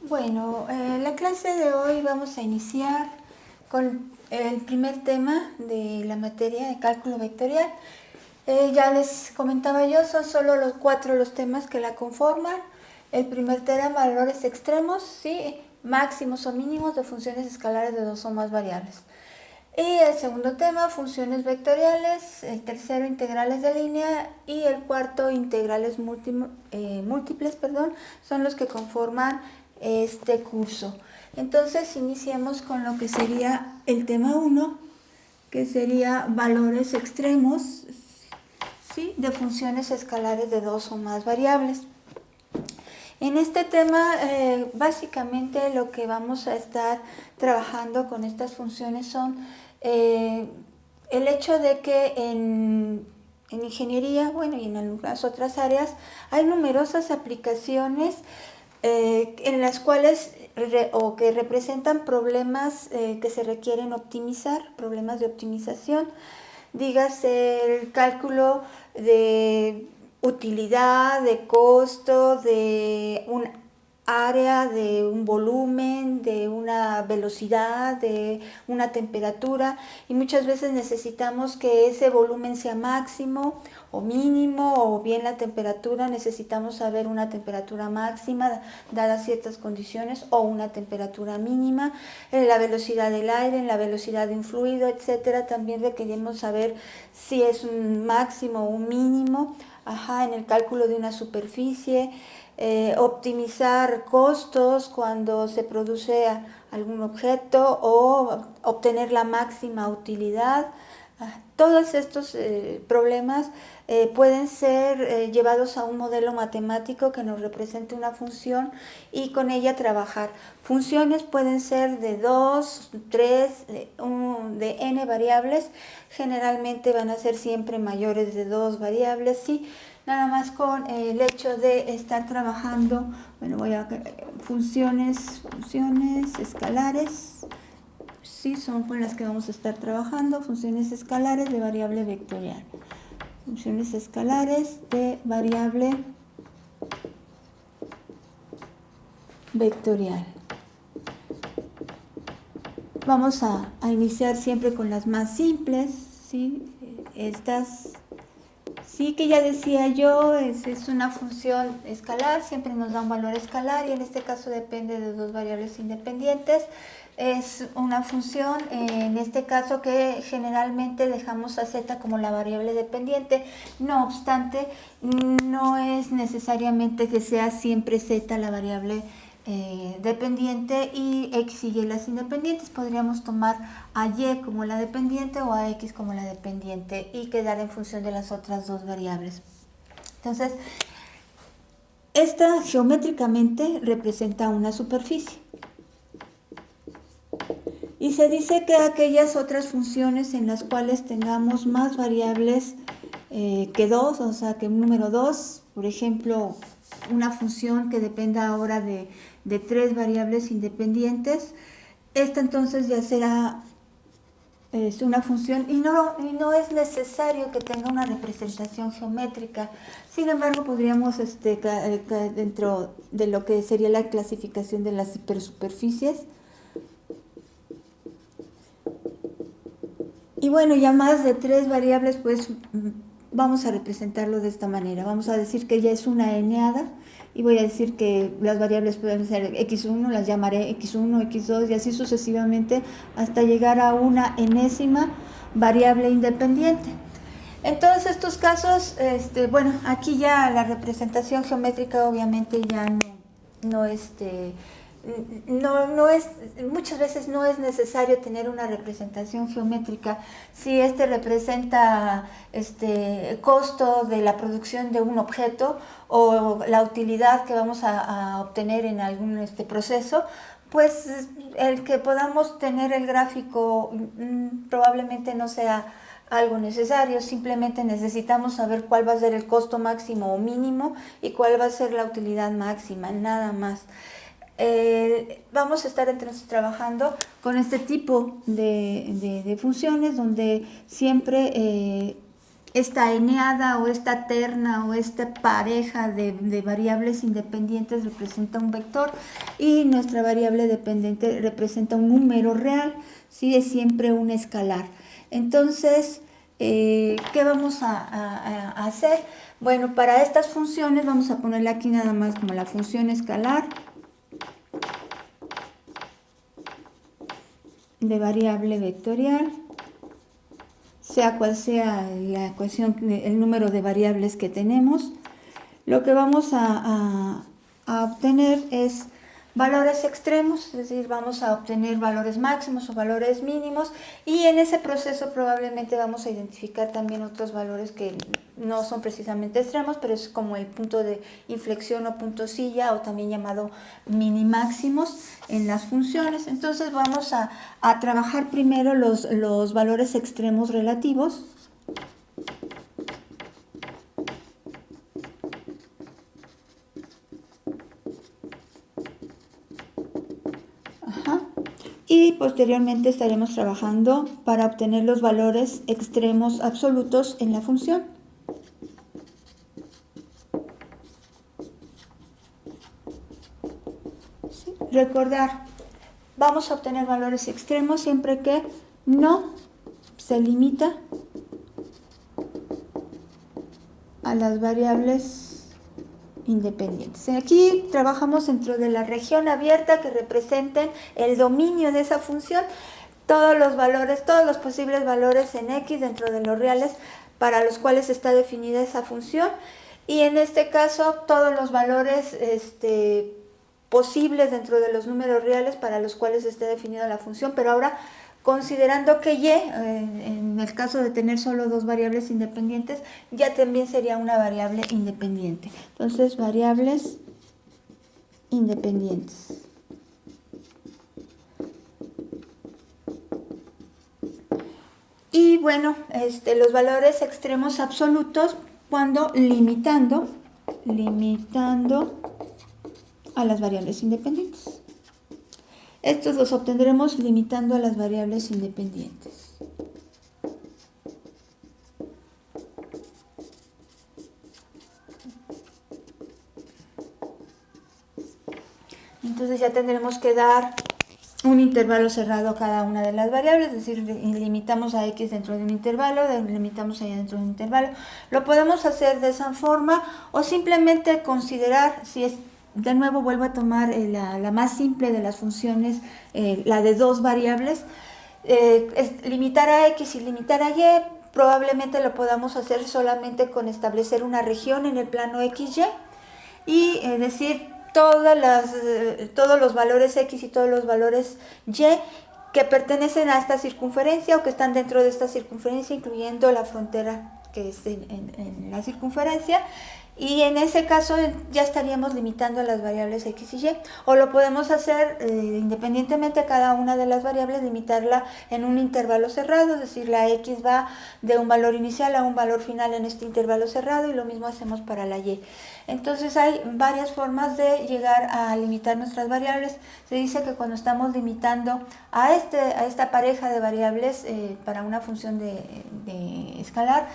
Bueno, la clase de hoy vamos a iniciar con el primer tema de la materia de cálculo vectorial. Ya les comentaba yo, son solo los temas que la conforman. El primer tema, valores extremos, ¿sí? Máximos o mínimos de funciones escalares de dos o más variables. Y el segundo tema, funciones vectoriales. El tercero, integrales de línea. Y el cuarto, integrales múltiples, son los que conforman este curso. Entonces iniciemos con lo que sería el tema 1, que sería valores extremos, ¿sí?, de funciones escalares de dos o más variables. En este tema, básicamente lo que vamos a estar trabajando con estas funciones son el hecho de que en ingeniería, bueno, y en algunas otras áreas, hay numerosas aplicaciones en las cuales que representan problemas que se requieren optimizar, problemas de optimización. Dígase el cálculo de utilidad, de costo, de un área, de un volumen, de una velocidad, de una temperatura, y muchas veces necesitamos que ese volumen sea máximo o mínimo, o bien la temperatura, necesitamos saber una temperatura máxima dadas ciertas condiciones o una temperatura mínima, en la velocidad del aire, en la velocidad de un fluido, etcétera. También requerimos saber si es un máximo o un mínimo, en el cálculo de una superficie. Optimizar costos cuando se produce algún objeto o obtener la máxima utilidad. Todos estos problemas pueden ser llevados a un modelo matemático que nos represente una función y con ella trabajar. Funciones pueden ser de 2, 3, de n variables, generalmente van a ser siempre mayores de 2 variables, ¿sí? Nada más con el hecho de estar trabajando, bueno, funciones escalares, sí, son con las que vamos a estar trabajando, funciones escalares de variable vectorial. Funciones escalares de variable vectorial. Vamos a iniciar siempre con las más simples, ¿sí? Estas, sí, que ya decía yo, es una función escalar, siempre nos da un valor escalar y en este caso depende de dos variables independientes. Es una función, en este caso, que generalmente dejamos a z como la variable dependiente. No obstante, no es necesariamente que sea siempre z la variable dependiente y x y y las independientes. Podríamos tomar a y como la dependiente o a x como la dependiente y quedar en función de las otras dos variables. Entonces, esta geométricamente representa una superficie. Y se dice que aquellas otras funciones en las cuales tengamos más variables que 2, o sea, que un número 2, por ejemplo, una función que dependa ahora de 3 variables independientes, esta entonces ya será una función y no es necesario que tenga una representación geométrica. Sin embargo, podríamos dentro de lo que sería la clasificación de las hipersuperficies. Y bueno, ya más de 3 variables, pues vamos a representarlo de esta manera. Vamos a decir que ya es una n-ada y voy a decir que las variables pueden ser x1, las llamaré x1, x2 y así sucesivamente hasta llegar a una enésima variable independiente. En todos estos casos, bueno, aquí ya la representación geométrica obviamente ya no muchas veces no es necesario tener una representación geométrica. Si representa costo de la producción de un objeto o la utilidad que vamos a obtener en algún proceso, pues el que podamos tener el gráfico probablemente no sea algo necesario. Simplemente necesitamos saber cuál va a ser el costo máximo o mínimo y cuál va a ser la utilidad máxima, nada más. Vamos a estar entonces trabajando con este tipo de funciones donde siempre esta eneada o esta terna o esta pareja de variables independientes representa un vector y nuestra variable dependiente representa un número real, ¿sí? Es siempre un escalar. Entonces, ¿qué vamos a hacer? Bueno, para estas funciones vamos a ponerle aquí nada más como la función escalar de variable vectorial, sea cual sea la ecuación, el número de variables que tenemos. Lo que vamos a obtener es valores extremos, es decir, vamos a obtener valores máximos o valores mínimos, y en ese proceso probablemente vamos a identificar también otros valores que no son precisamente extremos, pero es como el punto de inflexión o punto silla, o también llamado minimáximos en las funciones. Entonces vamos a trabajar primero los valores extremos relativos. Y posteriormente estaremos trabajando para obtener los valores extremos absolutos en la función. ¿Sí? Recordar, vamos a obtener valores extremos siempre que no se limita a las variables independientes. Aquí trabajamos dentro de la región abierta que representen el dominio de esa función, todos los valores, todos los posibles valores en X dentro de los reales para los cuales está definida esa función, y en este caso todos los valores posibles dentro de los números reales para los cuales esté definida la función, pero ahora considerando que y, en el caso de tener solo dos variables independientes, ya también sería una variable independiente. Entonces, variables independientes. Y bueno, los valores extremos absolutos cuando limitando a las variables independientes. Estos los obtendremos limitando a las variables independientes. Entonces ya tendremos que dar un intervalo cerrado a cada una de las variables, es decir, limitamos a X dentro de un intervalo, limitamos a Y dentro de un intervalo. Lo podemos hacer de esa forma, o simplemente considerar, si es, de nuevo vuelvo a tomar la más simple de las funciones, la de dos variables, limitar a X y limitar a Y. Probablemente lo podamos hacer solamente con establecer una región en el plano XY y decir todos los valores X y todos los valores Y que pertenecen a esta circunferencia o que están dentro de esta circunferencia, incluyendo la frontera que es en la circunferencia. Y en ese caso ya estaríamos limitando a las variables X y Y, o lo podemos hacer independientemente a cada una de las variables, limitarla en un intervalo cerrado, es decir, la X va de un valor inicial a un valor final en este intervalo cerrado, y lo mismo hacemos para la Y. Entonces hay varias formas de llegar a limitar nuestras variables. Se dice que cuando estamos limitando a esta pareja de variables para una función de escalar,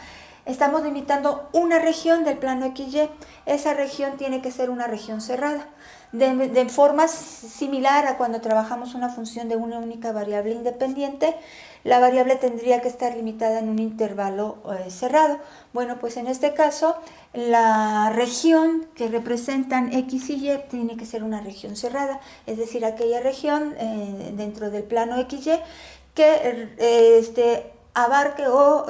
estamos limitando una región del plano XY. Esa región tiene que ser una región cerrada. De forma similar a cuando trabajamos una función de una única variable independiente, la variable tendría que estar limitada en un intervalo cerrado. Bueno, pues en este caso, la región que representan X y Y tiene que ser una región cerrada, es decir, aquella región dentro del plano XY que abarque o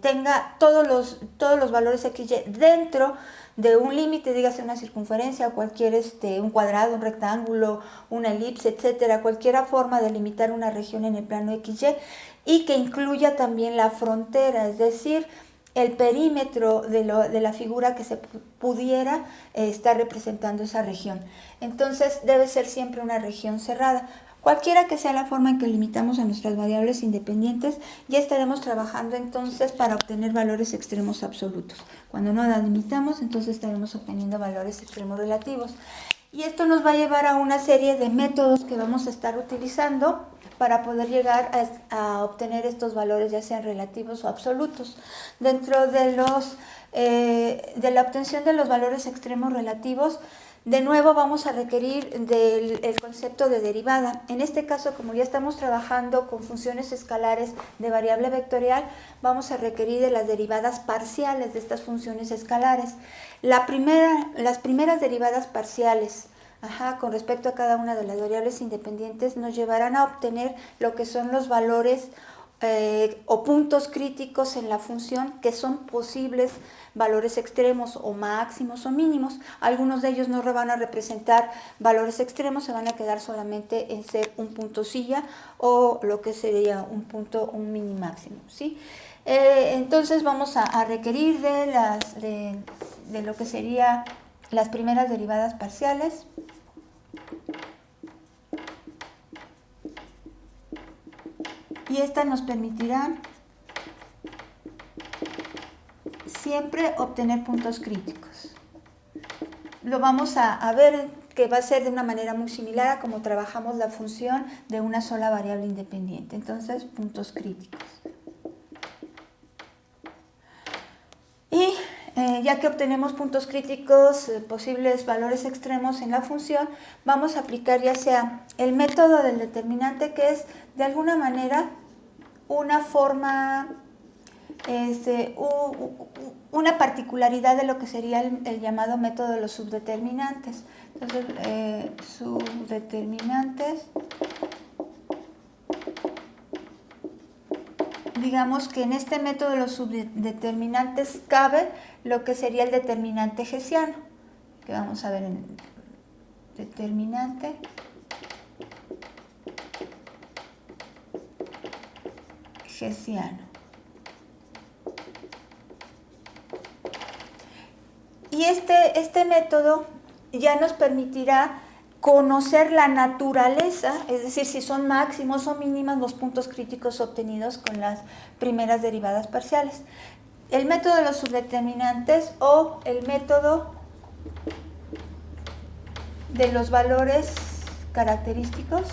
tenga todos los valores XY dentro de un límite, dígase una circunferencia, cualquier un cuadrado, un rectángulo, una elipse, etcétera, cualquier forma de limitar una región en el plano XY, y que incluya también la frontera, es decir, el perímetro de la figura que se pudiera estar representando esa región. Entonces debe ser siempre una región cerrada. Cualquiera que sea la forma en que limitamos a nuestras variables independientes, ya estaremos trabajando entonces para obtener valores extremos absolutos. Cuando no las limitamos, entonces estaremos obteniendo valores extremos relativos. Y esto nos va a llevar a una serie de métodos que vamos a estar utilizando para poder llegar a obtener estos valores, ya sean relativos o absolutos. Dentro de la obtención de los valores extremos relativos, de nuevo vamos a requerir del concepto de derivada. En este caso, como ya estamos trabajando con funciones escalares de variable vectorial, vamos a requerir de las derivadas parciales de estas funciones escalares. Las primeras derivadas parciales, con respecto a cada una de las variables independientes, nos llevarán a obtener lo que son los valores o puntos críticos en la función, que son posibles valores extremos o máximos o mínimos. Algunos de ellos no van a representar valores extremos, se van a quedar solamente en ser un punto silla o lo que sería un minimáximo, ¿sí? Entonces vamos a requerir de lo que sería las primeras derivadas parciales. Y estas nos permitirán siempre obtener puntos críticos. Lo vamos a ver que va a ser de una manera muy similar a como trabajamos la función de una sola variable independiente. Entonces, puntos críticos. Y ya que obtenemos puntos críticos, posibles valores extremos en la función, vamos a aplicar ya sea el método del determinante, que es de alguna manera una forma, una particularidad de lo que sería el llamado método de los subdeterminantes. Entonces, subdeterminantes, digamos que en este método de los subdeterminantes cabe lo que sería el determinante hessiano, que vamos a ver en determinante hessiano. Y este método ya nos permitirá conocer la naturaleza, es decir, si son máximos o mínimas los puntos críticos obtenidos con las primeras derivadas parciales. El método de los subdeterminantes o el método de los valores característicos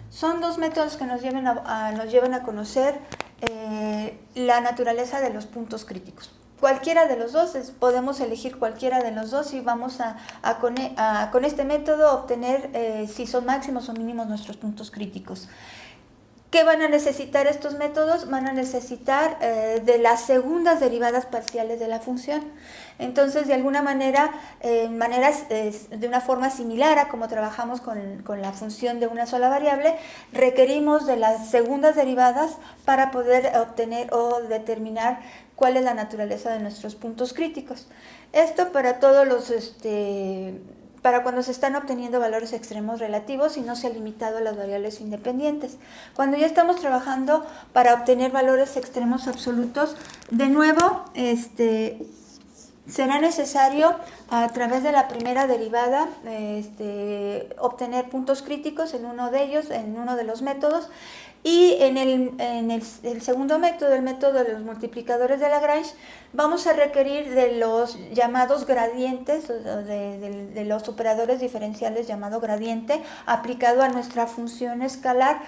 son dos métodos que nos llevan a conocer la naturaleza de los puntos críticos. Cualquiera de los dos, podemos elegir cualquiera de los dos y vamos con este método obtener si son máximos o mínimos nuestros puntos críticos. ¿Qué van a necesitar estos métodos? Van a necesitar de las segundas derivadas parciales de la función. Entonces, de alguna manera, de una forma similar a como trabajamos con la función de una sola variable, requerimos de las segundas derivadas para poder obtener o determinar cuál es la naturaleza de nuestros puntos críticos. Esto para todos los para cuando se están obteniendo valores extremos relativos y no se ha limitado a las variables independientes. Cuando ya estamos trabajando para obtener valores extremos absolutos, de nuevo será necesario a través de la primera derivada obtener puntos críticos en uno de ellos, en uno de los métodos. Y en el segundo método, el método de los multiplicadores de Lagrange, vamos a requerir de los llamados gradientes, de los operadores diferenciales llamado gradiente, aplicado a nuestra función escalar.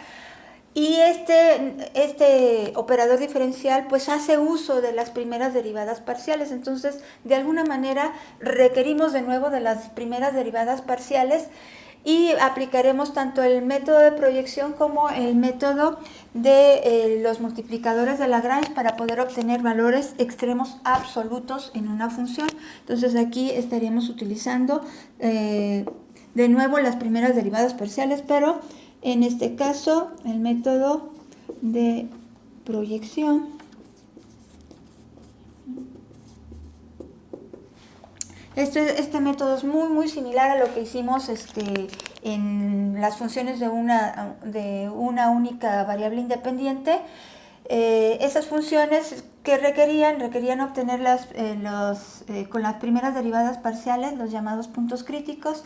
Y este operador diferencial pues hace uso de las primeras derivadas parciales. Entonces, de alguna manera, requerimos de nuevo de las primeras derivadas parciales y aplicaremos tanto el método de proyección como el método de los multiplicadores de Lagrange para poder obtener valores extremos absolutos en una función. Entonces aquí estaríamos utilizando de nuevo las primeras derivadas parciales, pero en este caso el método de proyección. Este método es muy similar a lo que hicimos en las funciones de una única variable independiente. Esas funciones que requerían obtenerlas con las primeras derivadas parciales, los llamados puntos críticos,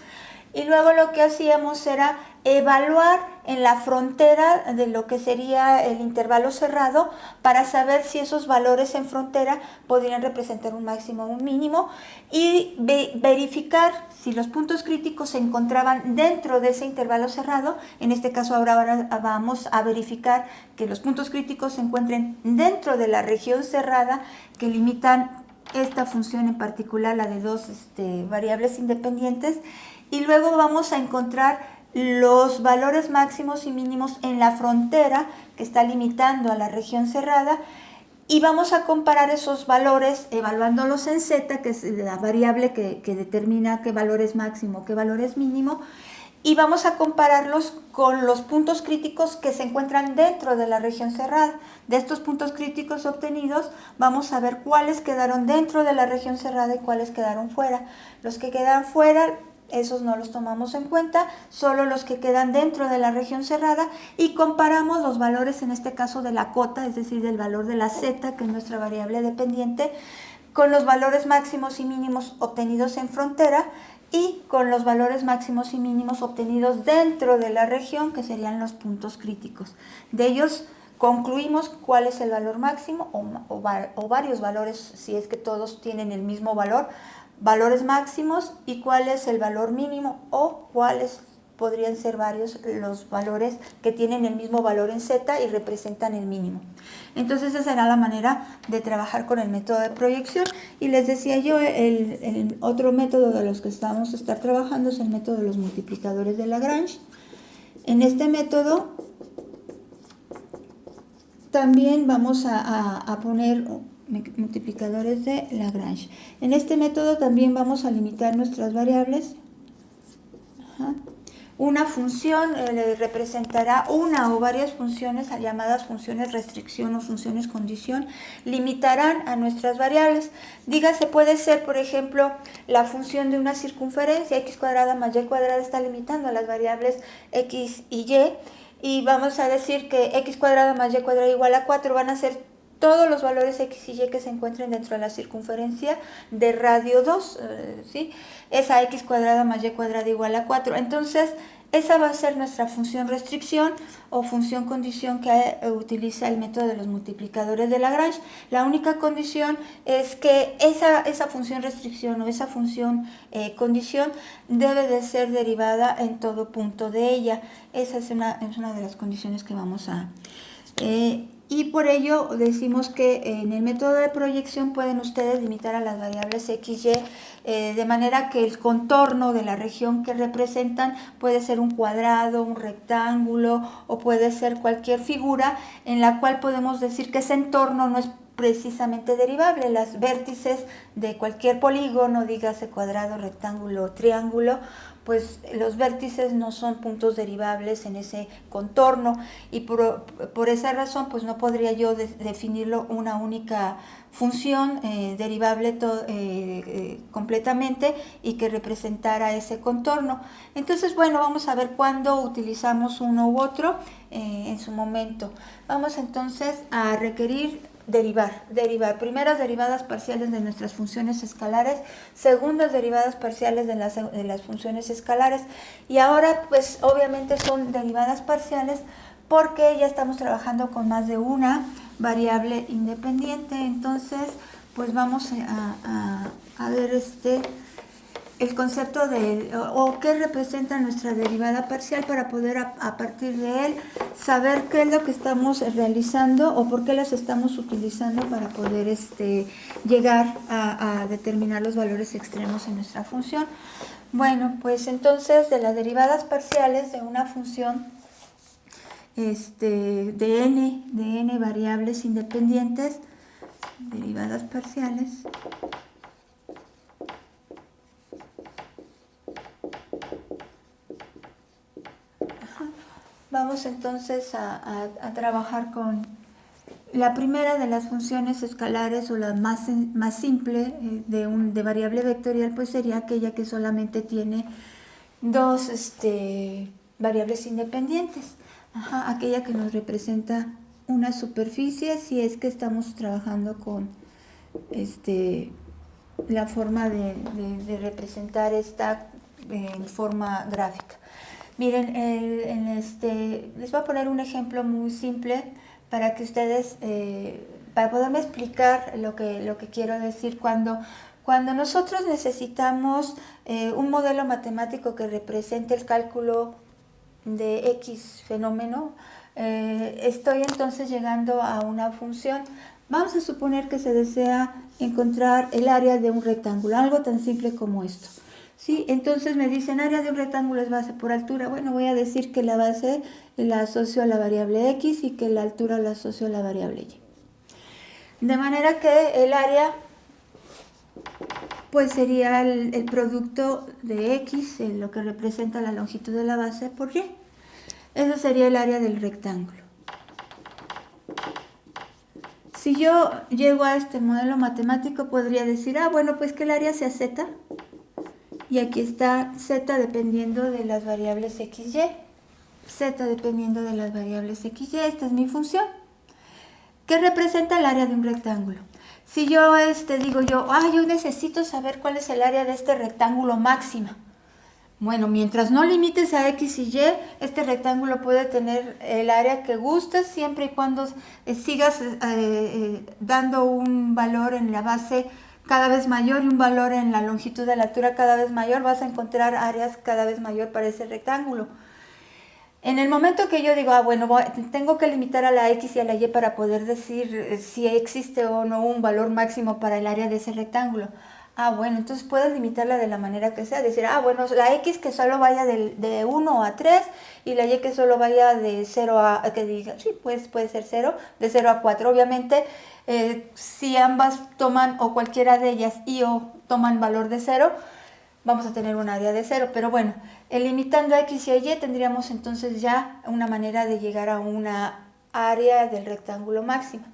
y luego lo que hacíamos era evaluar en la frontera de lo que sería el intervalo cerrado para saber si esos valores en frontera podrían representar un máximo o un mínimo y verificar si los puntos críticos se encontraban dentro de ese intervalo cerrado. En este caso ahora vamos a verificar que los puntos críticos se encuentren dentro de la región cerrada que limitan esta función en particular, la de dos variables independientes, y luego vamos a encontrar los valores máximos y mínimos en la frontera que está limitando a la región cerrada, y vamos a comparar esos valores evaluándolos en z, que es la variable que determina qué valor es máximo, qué valor es mínimo, y vamos a compararlos con los puntos críticos que se encuentran dentro de la región cerrada. De estos puntos críticos obtenidos, vamos a ver cuáles quedaron dentro de la región cerrada y cuáles quedaron fuera. Los que quedan fuera, esos no los tomamos en cuenta, solo los que quedan dentro de la región cerrada, y comparamos los valores, en este caso de la cota, es decir, del valor de la z, que es nuestra variable dependiente, con los valores máximos y mínimos obtenidos en frontera y con los valores máximos y mínimos obtenidos dentro de la región, que serían los puntos críticos. De ellos concluimos cuál es el valor máximo o varios valores, si es que todos tienen el mismo valor, valores máximos, y cuál es el valor mínimo o cuáles podrían ser varios los valores que tienen el mismo valor en z y representan el mínimo. Entonces esa será la manera de trabajar con el método de proyección. Y les decía yo, el otro método de los que vamos a estar trabajando es el método de los multiplicadores de Lagrange. En este método también vamos a poner multiplicadores de Lagrange. En este método también vamos a limitar nuestras variables. Una función representará una o varias funciones llamadas funciones restricción o funciones condición, limitarán a nuestras variables. Dígase, puede ser, por ejemplo, la función de una circunferencia, x cuadrada más y cuadrada, está limitando a las variables x y y vamos a decir que x cuadrada más y cuadrada igual a 4 van a ser todos los valores x y y que se encuentren dentro de la circunferencia de radio 2, ¿sí? Esa x cuadrada más y cuadrada igual a 4. Entonces, esa va a ser nuestra función restricción o función condición que utiliza el método de los multiplicadores de Lagrange. La única condición es que esa función restricción o esa función condición debe de ser derivada en todo punto de ella. Esa es una de las condiciones que vamos a... y por ello decimos que en el método de proyección pueden ustedes limitar a las variables x, y, de manera que el contorno de la región que representan puede ser un cuadrado, un rectángulo o puede ser cualquier figura en la cual podemos decir que ese entorno no es precisamente derivable. Las vértices de cualquier polígono, dígase cuadrado, rectángulo o triángulo, pues los vértices no son puntos derivables en ese contorno, y por esa razón pues no podría yo definirlo una única función derivable completamente y que representara ese contorno. Entonces, bueno, vamos a ver cuándo utilizamos uno u otro en su momento. Vamos entonces a requerir derivar, primeras derivadas parciales de nuestras funciones escalares, segundas derivadas parciales de las funciones escalares, y ahora pues obviamente son derivadas parciales porque ya estamos trabajando con más de una variable independiente. Entonces pues vamos a ver el concepto de o qué representa nuestra derivada parcial para poder a partir de él saber qué es lo que estamos realizando o por qué las estamos utilizando para poder llegar a determinar los valores extremos en nuestra función. Bueno, pues entonces de las derivadas parciales de una función de n variables independientes, derivadas parciales, vamos entonces a trabajar con la primera de las funciones escalares, o la más simple de variable vectorial, pues sería aquella que solamente tiene dos variables independientes. Aquella que nos representa una superficie, si es que estamos trabajando con la forma de representar esta en forma gráfica. Miren, les voy a poner un ejemplo muy simple para que ustedes, para poderme explicar lo que quiero decir. Cuando nosotros necesitamos un modelo matemático que represente el cálculo de X fenómeno, estoy entonces llegando a una función. Vamos a suponer que se desea encontrar el área de un rectángulo, algo tan simple como esto. ¿Sí? Entonces me dicen área de un rectángulo es base por altura. Bueno, voy a decir que la base la asocio a la variable X y que la altura la asocio a la variable Y. De manera que el área pues sería el producto de X, en lo que representa la longitud de la base por Y. Eso sería el área del rectángulo. Si yo llego a este modelo matemático, podría decir, bueno, pues que el área sea Z, y aquí está Z dependiendo de las variables X, Y. Z dependiendo de las variables X, Y. Esta es mi función. ¿Qué representa el área de un rectángulo? Si yo digo yo necesito saber cuál es el área de este rectángulo máxima. Bueno, mientras no limites a X y Y, este rectángulo puede tener el área que gustes siempre y cuando sigas dando un valor en la base cada vez mayor y un valor en la longitud de la altura cada vez mayor, vas a encontrar áreas cada vez mayor para ese rectángulo. En el momento que yo digo, tengo que limitar a la X y a la Y para poder decir si existe o no un valor máximo para el área de ese rectángulo. Entonces puedes limitarla de la manera que sea. Decir, la X que solo vaya de 1 a 3 y la Y que solo vaya de 0 a, que diga, sí, pues puede ser 0, de 0 a 4. Obviamente, si ambas toman, o cualquiera de ellas, y o toman valor de 0, vamos a tener un área de 0. Pero bueno, limitando a X y a Y tendríamos entonces ya una manera de llegar a una área del rectángulo máxima.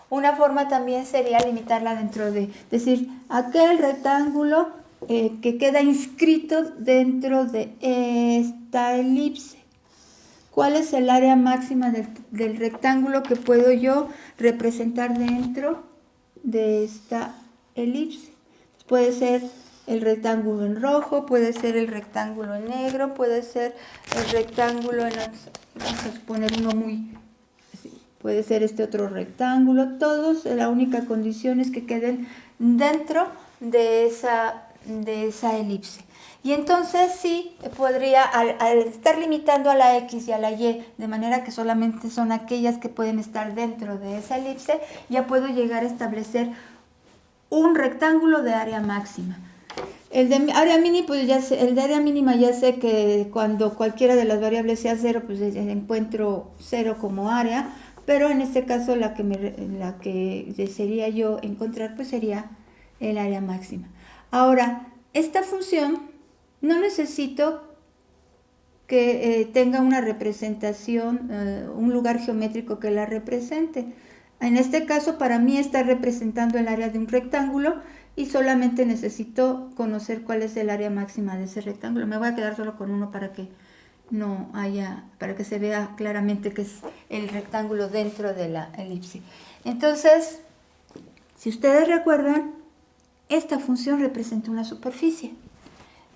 Una forma también sería limitarla dentro de, decir, aquel rectángulo que queda inscrito dentro de esta elipse. ¿Cuál es el área máxima del rectángulo que puedo yo representar dentro de esta elipse? Puede ser el rectángulo en rojo, puede ser el rectángulo en negro, puede ser el rectángulo en, vamos a poner uno muy, puede ser este otro rectángulo. Todos, la única condición es que queden dentro de esa elipse. Y entonces sí podría, al estar limitando a la X y a la Y, de manera que solamente son aquellas que pueden estar dentro de esa elipse, ya puedo llegar a establecer un rectángulo de área máxima. El de área mínima, pues el de área mínima ya sé que cuando cualquiera de las variables sea 0, pues encuentro 0 como área, pero en este caso la que desearía yo encontrar pues sería el área máxima. Ahora, esta función no necesito que tenga una representación, un lugar geométrico que la represente. En este caso, para mí está representando el área de un rectángulo y solamente necesito conocer cuál es el área máxima de ese rectángulo. Me voy a quedar solo con uno para que para que se vea claramente que es el rectángulo dentro de la elipse. Entonces, si ustedes recuerdan, esta función representa una superficie.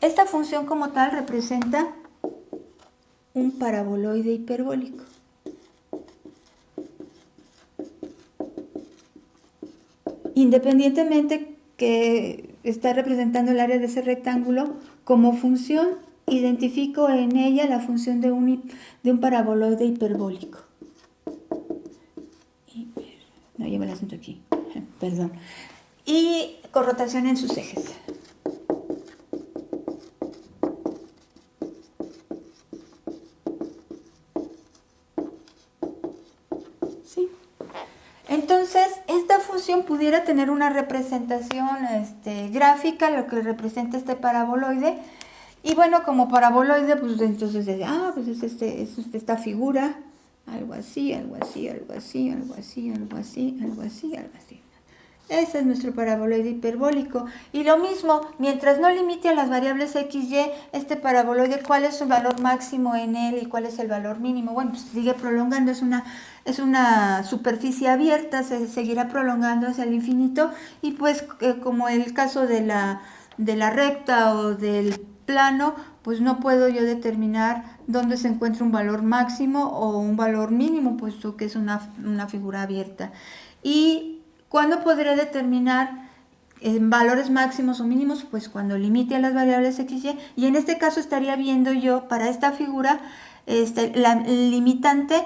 Esta función como tal representa un paraboloide hiperbólico. Independientemente que está representando el área de ese rectángulo, como función identifico en ella la función de un paraboloide hiperbólico. No llevo el asunto aquí, perdón. Y con rotación en sus ejes. ¿Sí? Entonces, esta función pudiera tener una representación gráfica, lo que representa este paraboloide. Y bueno, como paraboloide, pues entonces, pues es esta figura, algo así, algo así, algo así, algo así, algo así, algo así, algo así. Ese es nuestro paraboloide hiperbólico. Y lo mismo, mientras no limite a las variables x, y, este paraboloide, ¿cuál es su valor máximo en él y cuál es el valor mínimo? Bueno, pues sigue prolongando, es una superficie abierta, se seguirá prolongando hacia el infinito y pues como el caso de la recta o del plano, pues no puedo yo determinar dónde se encuentra un valor máximo o un valor mínimo, puesto que es una figura abierta. ¿Y cuándo podré determinar valores máximos o mínimos? Pues cuando limite a las variables x, y en este caso estaría viendo yo para esta figura la limitante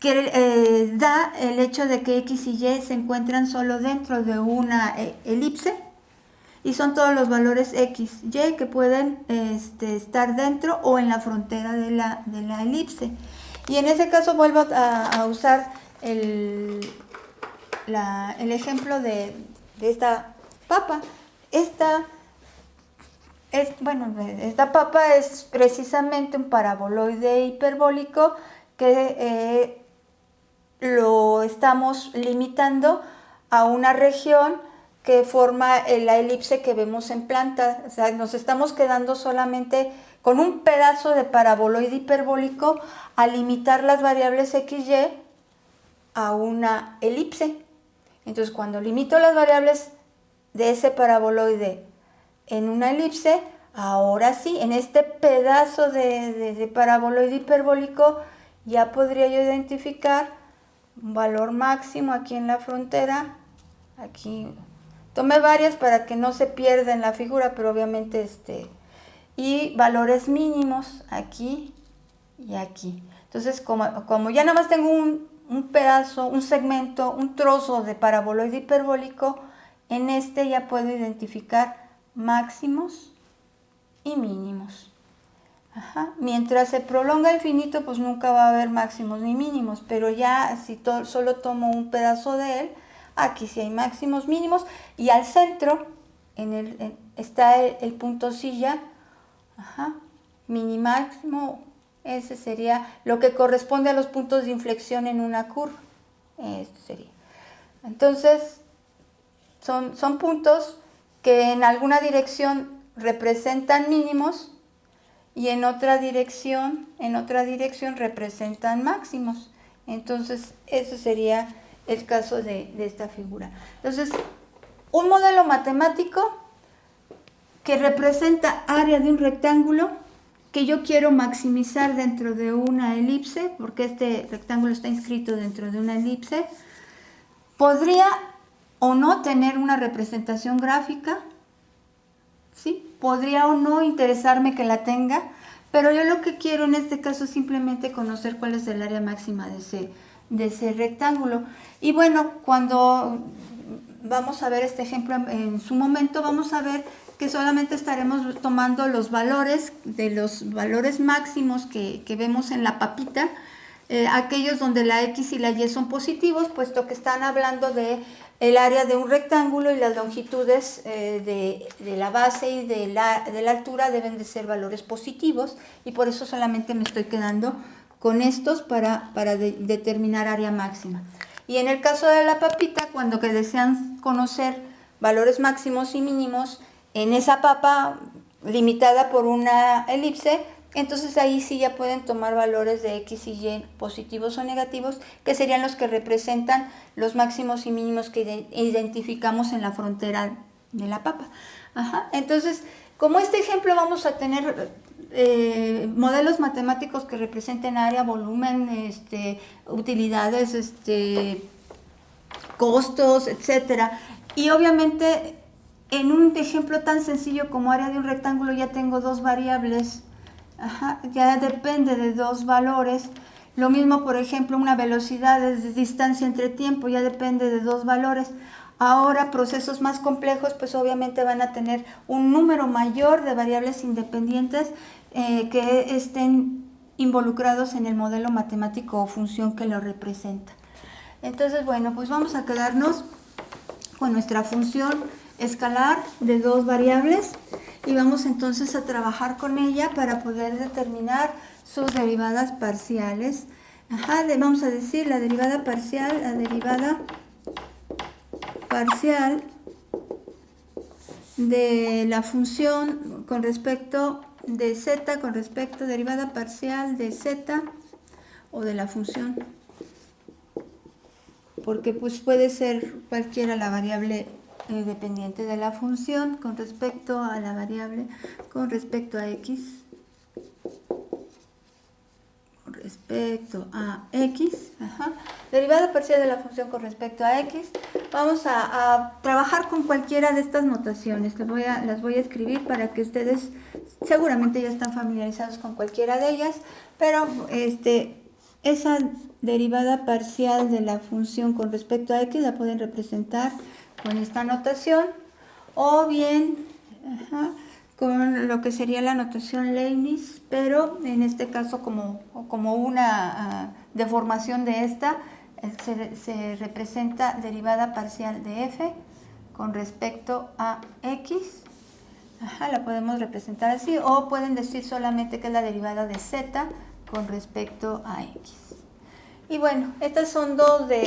que da el hecho de que x y y se encuentran solo dentro de una elipse, y son todos los valores x, y que pueden estar dentro o en la frontera de la elipse. Y en ese caso vuelvo a usar el ejemplo de esta papa. Esta papa es precisamente un paraboloide hiperbólico que lo estamos limitando a una región que forma la elipse que vemos en planta. O sea, nos estamos quedando solamente con un pedazo de paraboloide hiperbólico a limitar las variables x, y a una elipse. Entonces, cuando limito las variables de ese paraboloide en una elipse, ahora sí, en este pedazo de paraboloide hiperbólico ya podría yo identificar un valor máximo aquí en la frontera. Aquí tomé varias para que no se pierda en la figura, pero obviamente y valores mínimos aquí y aquí. Entonces, como ya nada más tengo un pedazo, un segmento, un trozo de paraboloide hiperbólico, en ya puedo identificar máximos y mínimos. Mientras se prolonga el infinito, pues nunca va a haber máximos ni mínimos, pero ya si solo tomo un pedazo de él, aquí sí hay máximos, mínimos, y al centro está el punto silla, minimáximo. Ese sería lo que corresponde a los puntos de inflexión en una curva. Esto sería. Entonces, son puntos que en alguna dirección representan mínimos y en otra dirección representan máximos. Entonces, eso sería el caso de esta figura. Entonces, un modelo matemático que representa área de un rectángulo que yo quiero maximizar dentro de una elipse, porque este rectángulo está inscrito dentro de una elipse, podría o no tener una representación gráfica, ¿sí? Podría o no interesarme que la tenga, pero yo lo que quiero en este caso es simplemente conocer cuál es el área máxima de ese rectángulo. Y bueno, cuando vamos a ver este ejemplo en su momento, vamos a ver que solamente estaremos tomando los valores máximos que vemos en la papita, aquellos donde la x y la y son positivos, puesto que están hablando de el área de un rectángulo y las longitudes de la base y de la altura deben de ser valores positivos, y por eso solamente me estoy quedando con estos para determinar área máxima. Y en el caso de la papita, cuando que desean conocer valores máximos y mínimos en esa papa limitada por una elipse, entonces ahí sí ya pueden tomar valores de x y y positivos o negativos, que serían los que representan los máximos y mínimos que identificamos en la frontera de la papa. Entonces, como este ejemplo vamos a tener modelos matemáticos que representen área, volumen, utilidades, costos, etcétera. Y obviamente en un ejemplo tan sencillo como área de un rectángulo ya tengo dos variables, ya depende de dos valores. Lo mismo, por ejemplo, una velocidad de distancia entre tiempo, ya depende de dos valores. Ahora, procesos más complejos, pues obviamente van a tener un número mayor de variables independientes que estén involucrados en el modelo matemático o función que lo representa. Entonces, bueno, pues vamos a quedarnos con nuestra función escalar de dos variables y vamos entonces a trabajar con ella para poder determinar sus derivadas parciales. Vamos a decir la derivada parcial de la función con respecto de z, derivada parcial de z o de la función, porque pues puede ser cualquiera la variable dependiente de la función con respecto a la variable, con respecto a x, respecto a x, derivada parcial de la función con respecto a x. Vamos a trabajar con cualquiera de estas notaciones. Las voy a escribir para que ustedes seguramente ya están familiarizados con cualquiera de ellas, pero esa derivada parcial de la función con respecto a x la pueden representar con esta notación o bien con lo que sería la notación Leibniz, pero en este caso como una deformación de esta, se representa derivada parcial de f con respecto a x. La podemos representar así, o pueden decir solamente que es la derivada de z con respecto a x. Y bueno, estas son dos de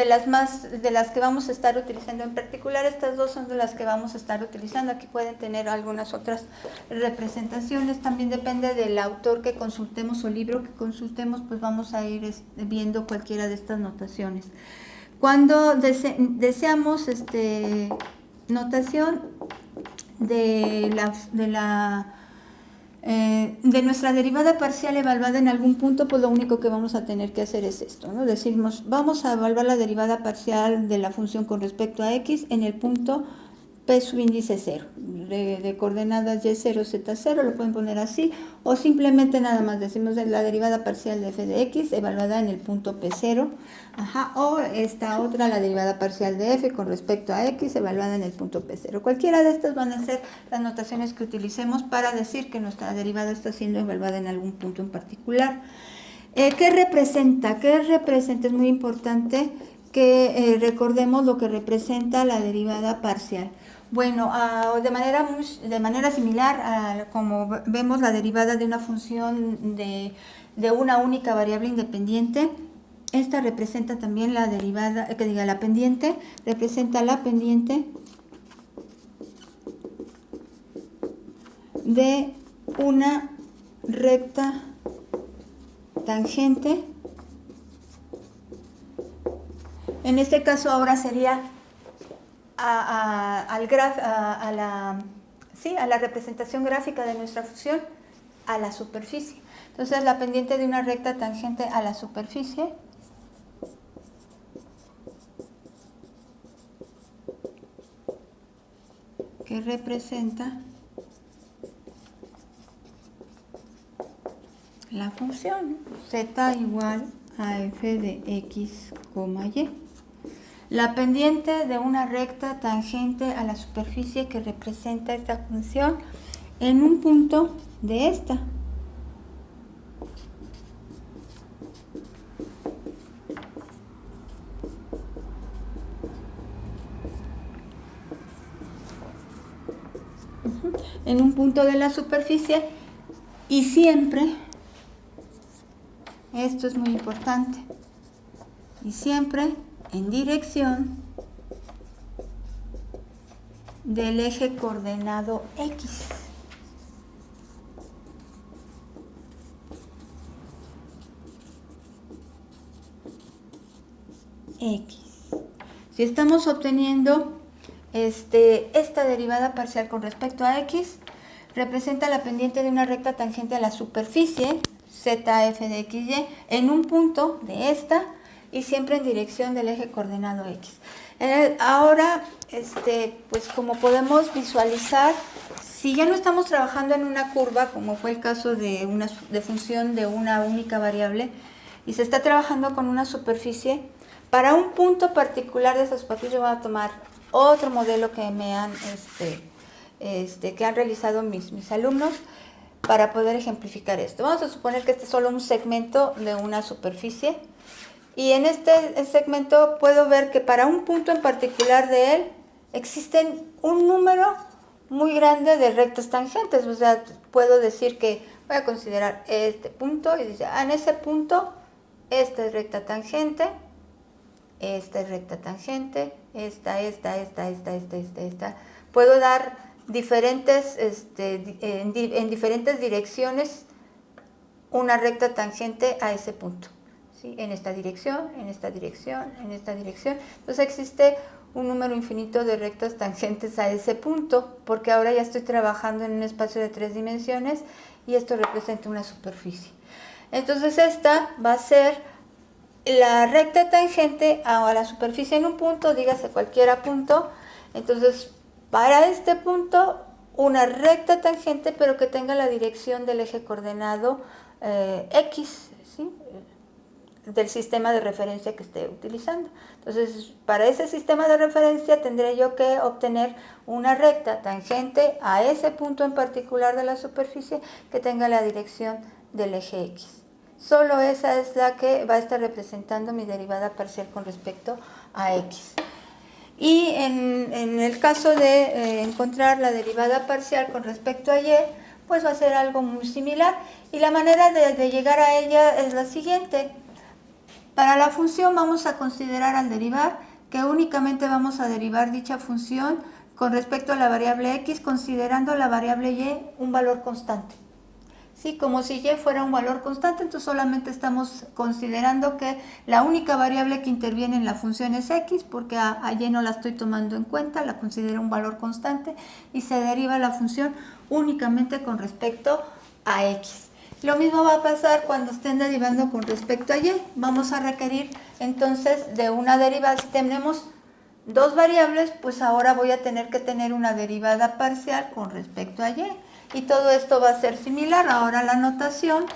las que vamos a estar utilizando. En particular, estas dos son de las que vamos a estar utilizando. Aquí pueden tener algunas otras representaciones. También depende del autor que consultemos o libro que consultemos, pues vamos a ir viendo cualquiera de estas notaciones. Cuando deseamos notación de nuestra derivada parcial evaluada en algún punto, pues lo único que vamos a tener que hacer es esto, ¿no? Decimos, vamos a evaluar la derivada parcial de la función con respecto a x en el punto p subíndice 0, de coordenadas y0, z0, lo pueden poner así, o simplemente nada más decimos la derivada parcial de f de x evaluada en el punto p0, o esta otra, la derivada parcial de f con respecto a x evaluada en el punto p0. Cualquiera de estas van a ser las notaciones que utilicemos para decir que nuestra derivada está siendo evaluada en algún punto en particular. ¿Qué representa? Es muy importante que recordemos lo que representa la derivada parcial. Bueno, de manera similar a como vemos la derivada de una función de una única variable independiente, esta representa también la derivada, la pendiente, representa la pendiente de una recta tangente. En este caso ahora sería a la representación gráfica de nuestra función a la superficie. Entonces la pendiente de una recta tangente a la superficie que representa la función z igual a f de x, y. La pendiente de una recta tangente a la superficie que representa esta función en un punto de esta. En un punto de la superficie, y siempre, esto es muy importante, y siempre en dirección del eje coordenado x. Si estamos obteniendo esta derivada parcial con respecto a x, representa la pendiente de una recta tangente a la superficie, zf de xy, en un punto de esta, y siempre en dirección del eje coordenado x. Ahora, pues como podemos visualizar, si ya no estamos trabajando en una curva, como fue el caso de función de una única variable, y se está trabajando con una superficie, para un punto particular de esa superficie voy a tomar otro modelo que me han, que han realizado mis alumnos para poder ejemplificar esto. Vamos a suponer que este es solo un segmento de una superficie, y en este segmento puedo ver que para un punto en particular de él existen un número muy grande de rectas tangentes. O sea, puedo decir que voy a considerar este punto y dice, en ese punto esta es recta tangente, esta es recta tangente, esta. Puedo dar diferentes, en diferentes direcciones una recta tangente a ese punto. ¿sí? En esta dirección, en esta dirección, en esta dirección. Entonces existe un número infinito de rectas tangentes a ese punto, porque ahora ya estoy trabajando en un espacio de 3 dimensiones y esto representa una superficie. Entonces esta va a ser la recta tangente a la superficie en un punto, dígase cualquiera punto. Entonces, para este punto, una recta tangente, pero que tenga la dirección del eje coordenado X, ¿sí? Del sistema de referencia que esté utilizando. Entonces, para ese sistema de referencia tendré yo que obtener una recta tangente a ese punto en particular de la superficie que tenga la dirección del eje X. Solo esa es la que va a estar representando mi derivada parcial con respecto a X. Y en el caso de encontrar la derivada parcial con respecto a Y, pues va a ser algo muy similar. Y la manera de llegar a ella es la siguiente. Para la función vamos a considerar al derivar que únicamente vamos a derivar dicha función con respecto a la variable X, considerando la variable Y un valor constante. Sí, como si Y fuera un valor constante, entonces solamente estamos considerando que la única variable que interviene en la función es X, porque a Y no la estoy tomando en cuenta, la considero un valor constante y se deriva la función únicamente con respecto a X. Lo mismo va a pasar cuando estén derivando con respecto a Y. Vamos a requerir entonces de una derivada. Si tenemos dos variables, pues ahora voy a tener que tener una derivada parcial con respecto a Y. Y todo esto va a ser similar. Ahora la notación,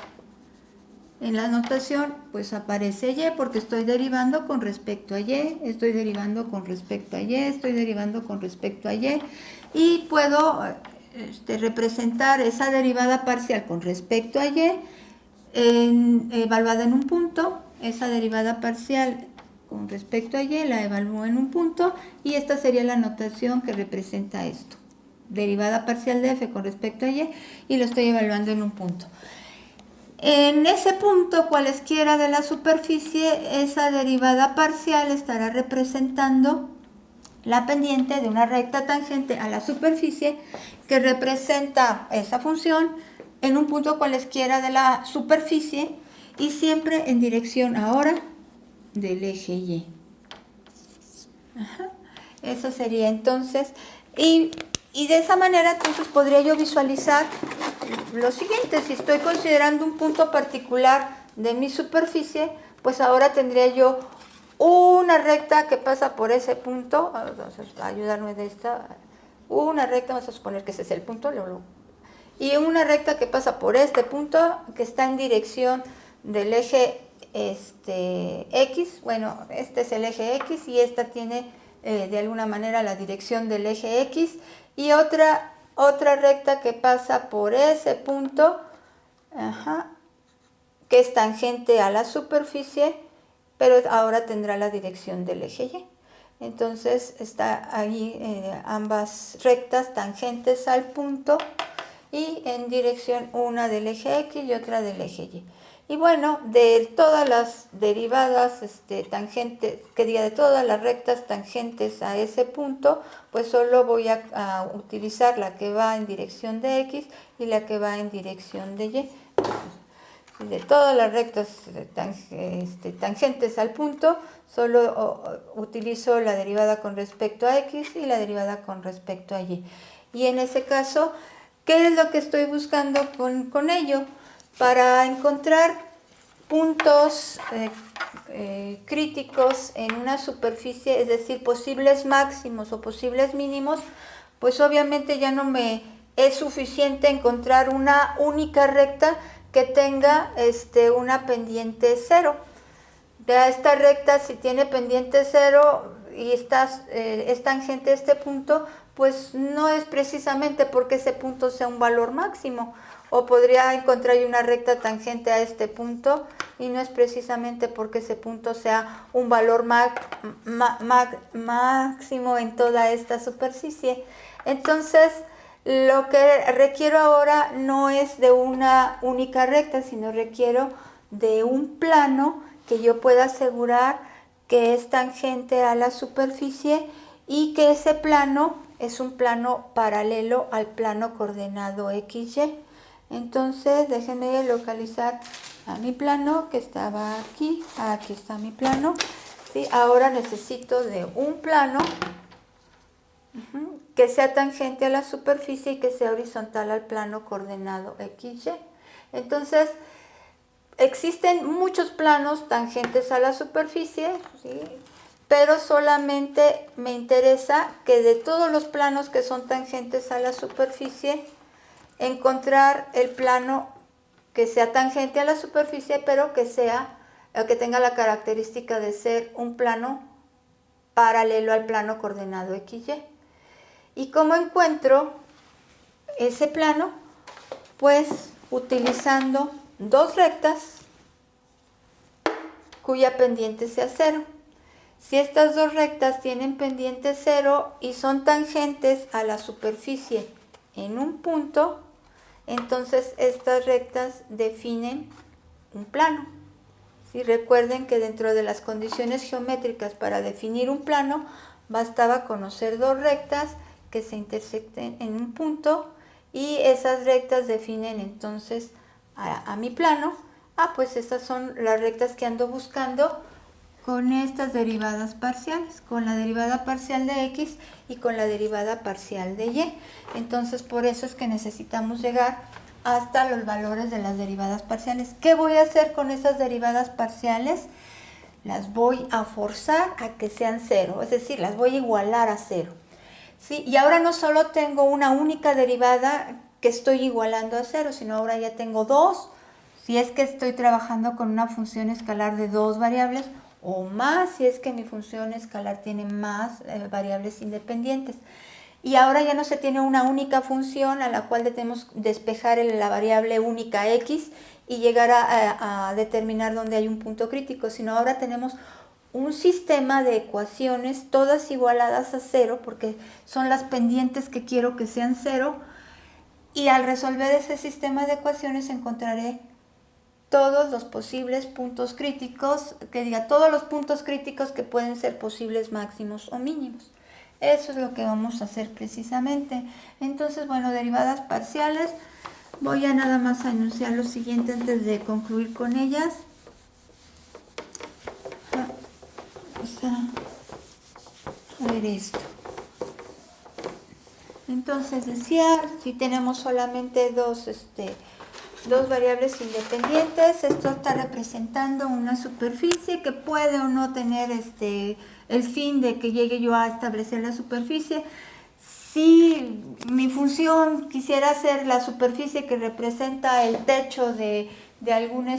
en la notación pues aparece Y porque estoy derivando con respecto a Y, estoy derivando con respecto a Y, estoy derivando con respecto a Y. Y puedo representar esa derivada parcial con respecto a Y evaluada en un punto, esa derivada parcial con respecto a Y la evalúo en un punto y esta sería la notación que representa esto. Derivada parcial de f con respecto a y lo estoy evaluando en un punto. En ese punto, cualesquiera de la superficie, esa derivada parcial estará representando la pendiente de una recta tangente a la superficie que representa esa función en un punto cualesquiera de la superficie y siempre en dirección ahora del eje Y. Ajá. Eso sería entonces, y de esa manera entonces podría yo visualizar lo siguiente. Si estoy considerando un punto particular de mi superficie, pues ahora tendría yo una recta que pasa por ese punto. Vamos a ayudarme de esta. Una recta, vamos a suponer que ese es el punto, y una recta que pasa por este punto que está en dirección del eje X. Bueno, este es el eje X y esta tiene de alguna manera la dirección del eje X, y otra recta que pasa por ese punto, que es tangente a la superficie, pero ahora tendrá la dirección del eje Y. Entonces está ahí ambas rectas tangentes al punto y en dirección una del eje X y otra del eje Y. Y bueno, de todas las derivadas tangentes, de todas las rectas tangentes a ese punto, pues solo voy a utilizar la que va en dirección de X y la que va en dirección de Y. De todas las rectas tangentes al punto, solo utilizo la derivada con respecto a X y la derivada con respecto a Y. Y en ese caso, ¿qué es lo que estoy buscando con ello? Para encontrar puntos críticos en una superficie, es decir, posibles máximos o posibles mínimos, pues obviamente ya no me es suficiente encontrar una única recta que tenga una pendiente 0. De esta recta, si tiene pendiente 0 y es tangente a este punto, pues no es precisamente porque ese punto sea un valor máximo. O podría encontrar una recta tangente a este punto y no es precisamente porque ese punto sea un valor máximo en toda esta superficie. Entonces, lo que requiero ahora no es de una única recta, sino requiero de un plano que yo pueda asegurar que es tangente a la superficie y que ese plano es un plano paralelo al plano coordenado XY. Entonces déjenme localizar a mi plano que estaba aquí. Aquí está mi plano. ¿Sí? Ahora necesito de un plano que sea tangente a la superficie y que sea horizontal al plano coordenado XY. Entonces, existen muchos planos tangentes a la superficie, ¿sí? Pero solamente me interesa que de todos los planos que son tangentes a la superficie, encontrar el plano que sea tangente a la superficie, pero que tenga la característica de ser un plano paralelo al plano coordenado XY. ¿Y cómo encuentro ese plano? Pues utilizando dos rectas cuya pendiente sea cero. Si estas dos rectas tienen pendiente cero y son tangentes a la superficie en un punto, entonces estas rectas definen un plano. ¿Sí? Recuerden que dentro de las condiciones geométricas para definir un plano bastaba conocer dos rectas que se intersecten en un punto y esas rectas definen entonces a mi plano. Pues estas son las rectas que ando buscando con estas derivadas parciales, con la derivada parcial de x y con la derivada parcial de y. Entonces por eso es que necesitamos llegar hasta los valores de las derivadas parciales. ¿Qué voy a hacer con esas derivadas parciales? Las voy a forzar a que sean cero, es decir, las voy a igualar a cero. ¿Sí? Y ahora no solo tengo una única derivada que estoy igualando a cero, sino ahora ya tengo dos, si es que estoy trabajando con una función escalar de dos variables, o más si es que mi función escalar tiene más variables independientes. Y ahora ya no se tiene una única función a la cual debemos despejar la variable única x y llegar a determinar dónde hay un punto crítico, sino ahora tenemos un sistema de ecuaciones todas igualadas a cero, porque son las pendientes que quiero que sean cero, y al resolver ese sistema de ecuaciones encontraré todos los posibles puntos críticos, todos los puntos críticos que pueden ser posibles máximos o mínimos. Eso es lo que vamos a hacer precisamente. Entonces, bueno, derivadas parciales, voy a nada más a enunciar lo siguiente antes de concluir con ellas. A ver esto. Entonces decía, si tenemos solamente dos variables independientes, esto está representando una superficie que puede o no tener el fin de que llegue yo a establecer la superficie. Si mi función quisiera ser la superficie que representa el techo de alguna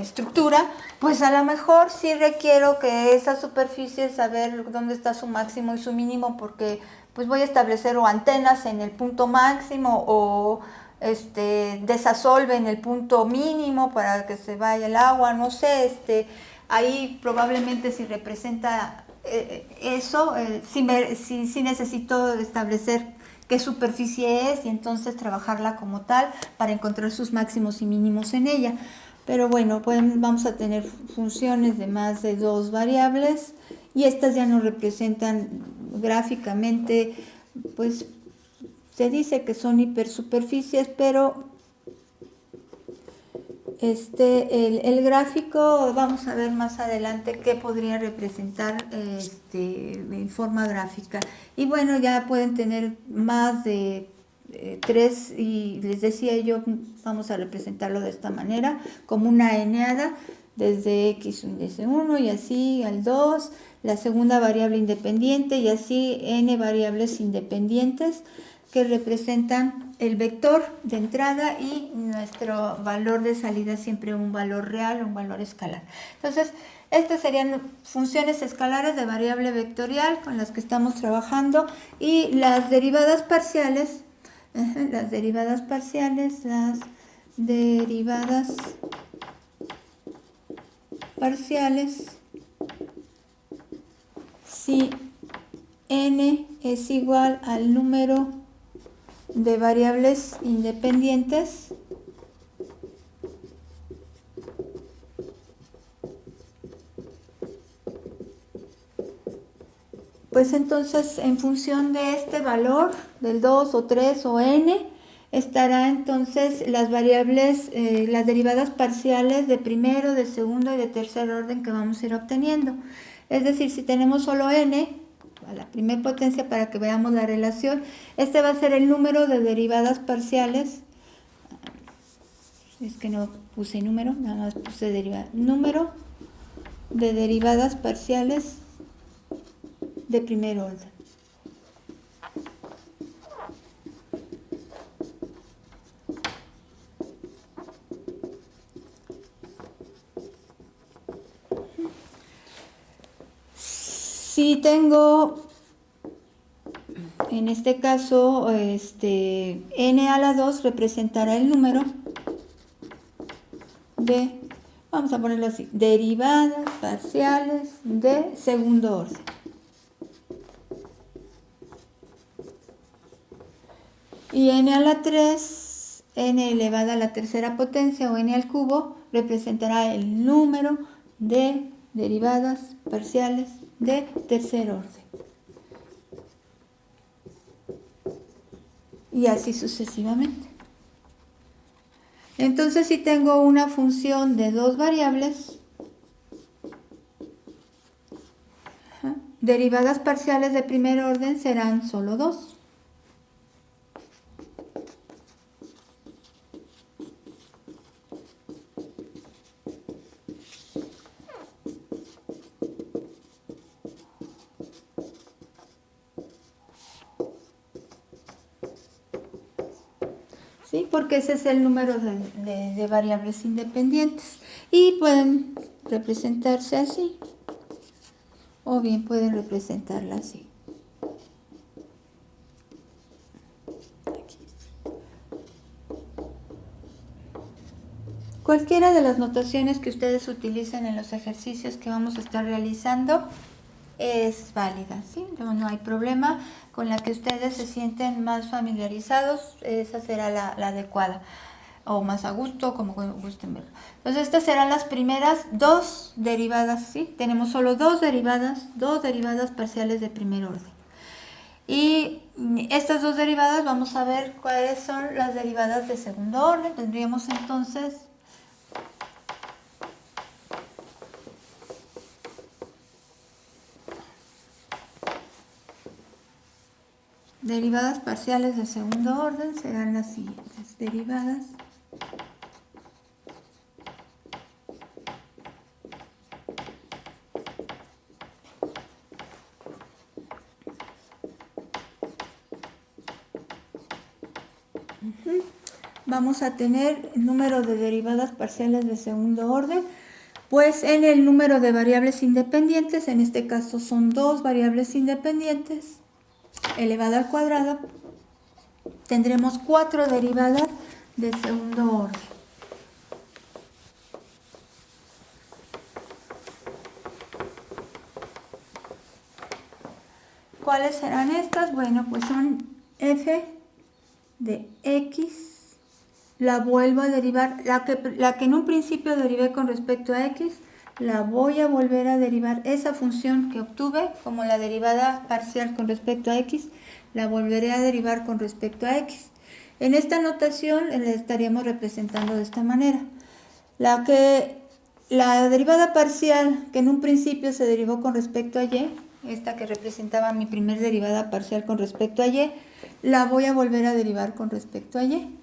estructura, pues a lo mejor sí requiero que esa superficie saber dónde está su máximo y su mínimo, porque pues voy a establecer o antenas en el punto máximo o desasolve en el punto mínimo para que se vaya el agua, no sé, ahí probablemente si representa eso, sí necesito establecer qué superficie es y entonces trabajarla como tal para encontrar sus máximos y mínimos en ella. Pero bueno, vamos a tener funciones de más de dos variables y estas ya nos representan gráficamente, pues se dice que son hipersuperficies, pero el gráfico, vamos a ver más adelante qué podría representar en forma gráfica. Y bueno, ya pueden tener más de tres, y les decía yo, vamos a representarlo de esta manera, como una eneada, desde x índice 1 y así al 2, la segunda variable independiente y así n variables independientes que representan el vector de entrada y nuestro valor de salida, siempre un valor real o un valor escalar. Entonces, estas serían funciones escalares de variable vectorial con las que estamos trabajando, y las derivadas parciales, si n es igual al número de variables independientes Pues entonces, en función de este valor, del 2 o 3 o n, estará entonces las variables, las derivadas parciales de primero, de segundo y de tercer orden que vamos a ir obteniendo. Es decir, si tenemos solo n, a la primera potencia para que veamos la relación, este va a ser el número de derivadas parciales. Es que no puse número, nada más puse número de derivadas parciales de primer orden. Si tengo, en este caso, n a la 2 representará el número de, vamos a ponerlo así, derivadas parciales de segundo orden. Y n a la 3, n elevada a la tercera potencia o n al cubo, representará el número de derivadas parciales de tercer orden. Y así sucesivamente. Entonces, si tengo una función de dos variables, derivadas parciales de primer orden serán solo dos. ¿Sí? Porque ese es el número de variables independientes y pueden representarse así o bien pueden representarla así. Cualquiera de las notaciones que ustedes utilicen en los ejercicios que vamos a estar realizando es válida, ¿sí? No hay problema. Con la que ustedes se sienten más familiarizados, esa será la adecuada, o más a gusto, como gusten verlo. Entonces, estas serán las primeras dos derivadas, ¿sí? Tenemos solo dos derivadas parciales de primer orden. Y estas dos derivadas, vamos a ver cuáles son las derivadas de segundo orden. Tendríamos entonces derivadas parciales de segundo orden, serán las siguientes derivadas vamos a tener el número de derivadas parciales de segundo orden, pues en el número de variables independientes, en este caso son dos variables independientes, elevada al cuadrado, tendremos 4 derivadas de segundo orden. ¿Cuáles serán estas? Bueno, pues son f de x, la vuelvo a derivar, la que en un principio derivé con respecto a x, la voy a volver a derivar, esa función que obtuve como la derivada parcial con respecto a x, la volveré a derivar con respecto a x. En esta notación la estaríamos representando de esta manera. La derivada parcial que en un principio se derivó con respecto a y, esta que representaba mi primer derivada parcial con respecto a y, la voy a volver a derivar con respecto a y.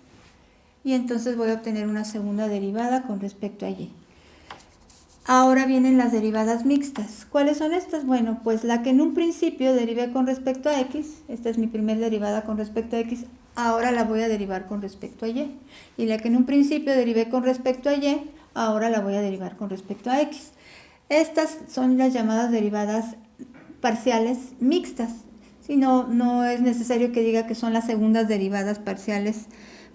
Y entonces voy a obtener una segunda derivada con respecto a y. Ahora vienen las derivadas mixtas. ¿Cuáles son estas? Bueno, pues la que en un principio derivé con respecto a x, esta es mi primera derivada con respecto a x, ahora la voy a derivar con respecto a y. Y la que en un principio derivé con respecto a y, ahora la voy a derivar con respecto a x. Estas son las llamadas derivadas parciales mixtas. Si no es necesario que diga que son las segundas derivadas parciales,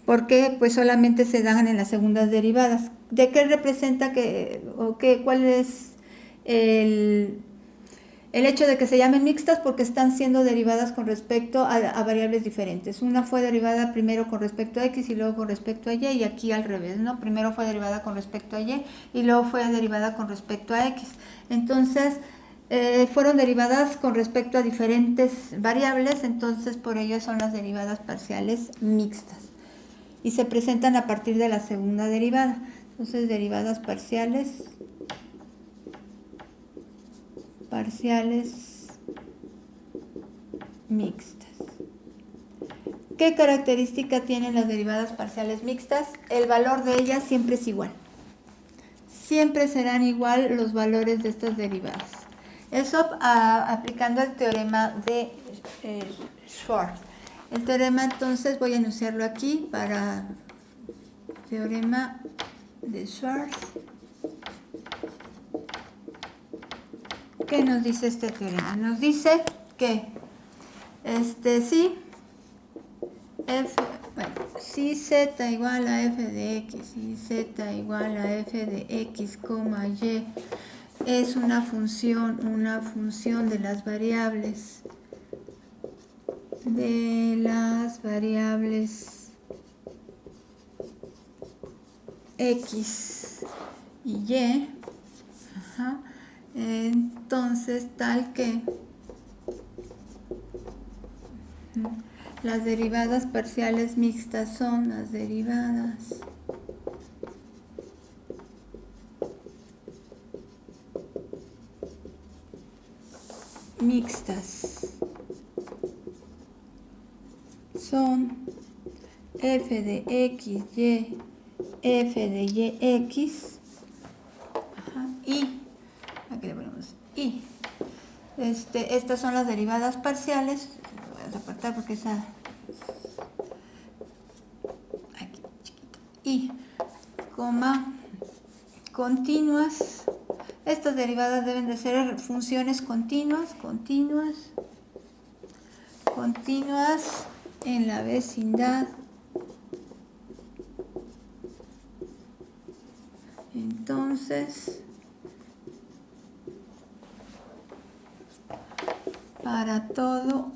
porque pues solamente se dan en las segundas derivadas. ¿De qué representa cuál es el hecho de que se llamen mixtas? Porque están siendo derivadas con respecto a variables diferentes. Una fue derivada primero con respecto a x y luego con respecto a y aquí al revés, ¿no? Primero fue derivada con respecto a y luego fue derivada con respecto a x. Entonces, fueron derivadas con respecto a diferentes variables, entonces por ello son las derivadas parciales mixtas. Y se presentan a partir de la segunda derivada. Entonces, derivadas parciales mixtas. ¿Qué característica tienen las derivadas parciales mixtas? El valor de ellas siempre es igual. Siempre serán igual los valores de estas derivadas. Eso aplicando el teorema de Schwarz. El teorema, entonces, voy a enunciarlo aquí para teorema de Schwarz. ¿Qué nos dice este teorema? Nos dice que si z igual a f de x y z igual a f de x, y es una función de las variables x y y, entonces tal que las derivadas parciales mixtas son las derivadas mixtas son f de x, y, f de y, x, y, aquí le ponemos y. Estas son las derivadas parciales, lo voy a apartar porque esa, aquí, chiquito, y, continuas. Estas derivadas deben de ser funciones continuas en la vecindad. Entonces, para todos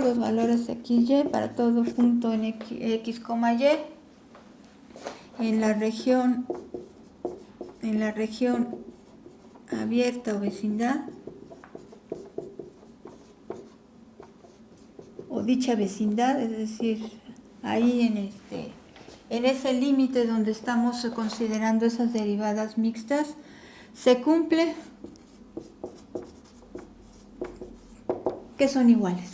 los valores de x, y, para todo punto en x, y, en la región abierta o vecindad, o dicha vecindad, es decir, ahí en ese límite donde estamos considerando esas derivadas mixtas, se cumple que son iguales.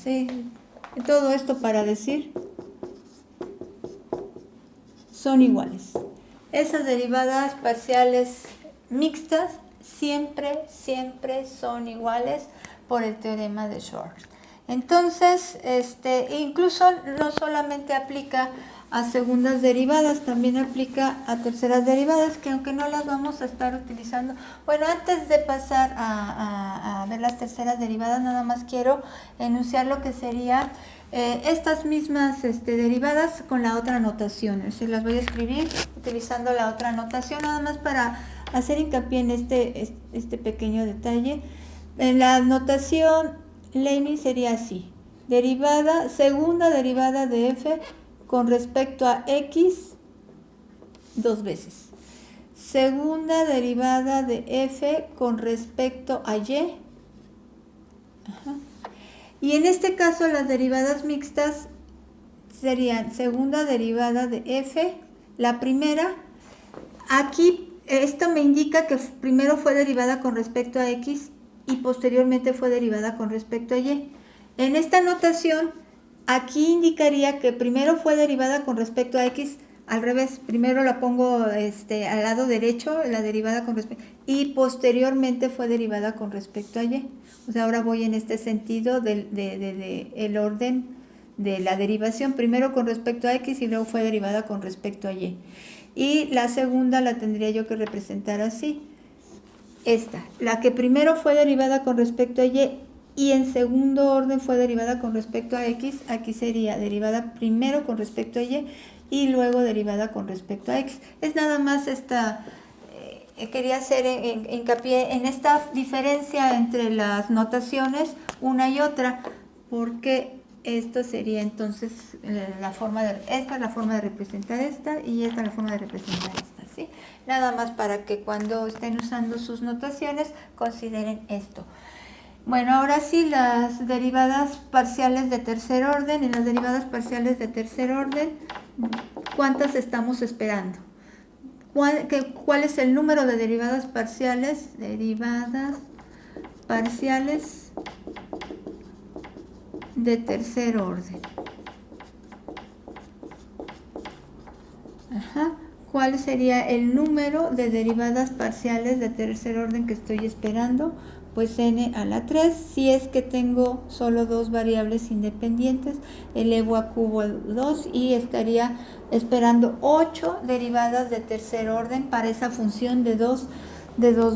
Todo esto para decir son iguales. Esas derivadas parciales mixtas siempre son iguales por el teorema de Schwarz. Entonces, incluso no solamente aplica a segundas derivadas, también aplica a terceras derivadas, que aunque no las vamos a estar utilizando. Bueno, antes de pasar a ver las terceras derivadas, nada más quiero enunciar lo que sería estas mismas derivadas con la otra notación. Se las voy a escribir utilizando la otra notación, nada más para hacer hincapié en este pequeño detalle. En la notación Leibniz sería así: segunda derivada de f con respecto a x dos veces. Segunda derivada de f con respecto a y. Y en este caso las derivadas mixtas serían segunda derivada de f, la primera. Aquí esto me indica que primero fue derivada con respecto a x y posteriormente fue derivada con respecto a y. En esta notación, aquí indicaría que primero fue derivada con respecto a x, al revés, primero la pongo al lado derecho, la derivada con respecto, y posteriormente fue derivada con respecto a y. O sea, ahora voy en este sentido el orden de la derivación, primero con respecto a x y luego fue derivada con respecto a y. Y la segunda la tendría yo que representar así. Esta, la que primero fue derivada con respecto a y en segundo orden fue derivada con respecto a x, aquí sería derivada primero con respecto a y luego derivada con respecto a x. Es nada más quería hacer hincapié en esta diferencia entre las notaciones una y otra, porque esto sería entonces esta es la forma de representar esta y esta es la forma de representar esta, ¿sí? Nada más para que cuando estén usando sus notaciones consideren esto. Bueno, ahora sí, las derivadas parciales de tercer orden. En las derivadas parciales de tercer orden, ¿cuántas estamos esperando? ¿Cuál es el número de derivadas parciales? Derivadas parciales de tercer orden. Ajá. ¿Cuál sería el número de derivadas parciales de tercer orden que estoy esperando? Pues n a la 3, si es que tengo solo dos variables independientes, elevo a cubo 2 y estaría esperando 8 derivadas de tercer orden para esa función de dos